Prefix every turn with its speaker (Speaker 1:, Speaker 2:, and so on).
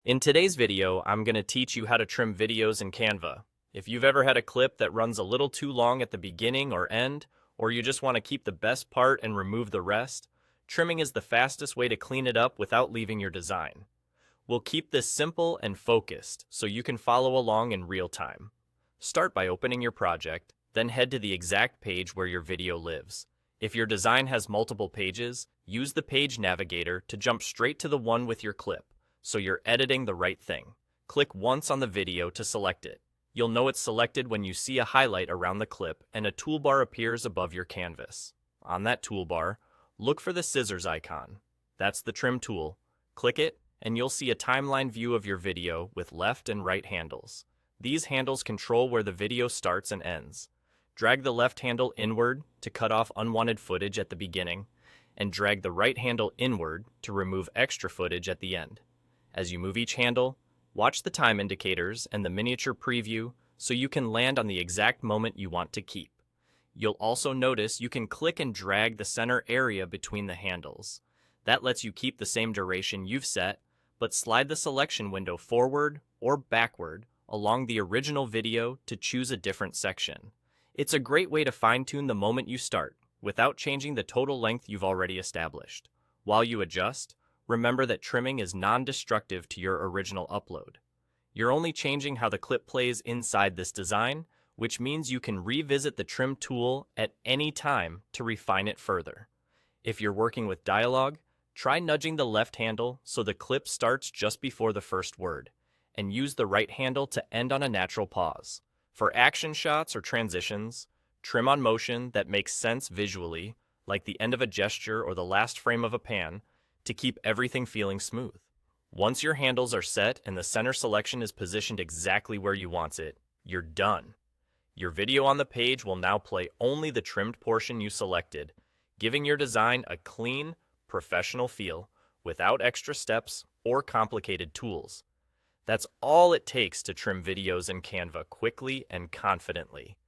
Speaker 1: In today's video, I'm going to teach you how to trim videos in Canva. If you've ever had a clip that runs a little too long at the beginning or end, or you just want to keep the best part and remove the rest, trimming is the fastest way to clean it up without leaving your design. We'll keep this simple and focused so you can follow along in real time. Start by opening your project, then head to the exact page where your video lives. If your design has multiple pages, use the page navigator to jump straight to the one with your clip, so you're editing the right thing. Click once on the video to select it. You'll know it's selected when you see a highlight around the clip and a toolbar appears above your canvas. On that toolbar, look for the scissors icon. That's the trim tool. Click it, and you'll see a timeline view of your video with left and right handles. These handles control where the video starts and ends. Drag the left handle inward to cut off unwanted footage at the beginning, and drag the right handle inward to remove extra footage at the end. As you move each handle, watch the time indicators and the miniature preview so you can land on the exact moment you want to keep. You'll also notice you can click and drag the center area between the handles. That lets you keep the same duration you've set, but slide the selection window forward or backward along the original video to choose a different section. It's a great way to fine-tune the moment you start, without changing the total length you've already established. While you adjust, remember that trimming is non-destructive to your original upload. You're only changing how the clip plays inside this design, which means you can revisit the trim tool at any time to refine it further. If you're working with dialogue, try nudging the left handle so the clip starts just before the first word, and use the right handle to end on a natural pause. For action shots or transitions, trim on motion that makes sense visually, like the end of a gesture or the last frame of a pan, to keep everything feeling smooth. Once your handles are set and the center selection is positioned exactly where you want it, you're done. Your video on the page will now play only the trimmed portion you selected, giving your design a clean, professional feel without extra steps or complicated tools. That's all it takes to trim videos in Canva quickly and confidently.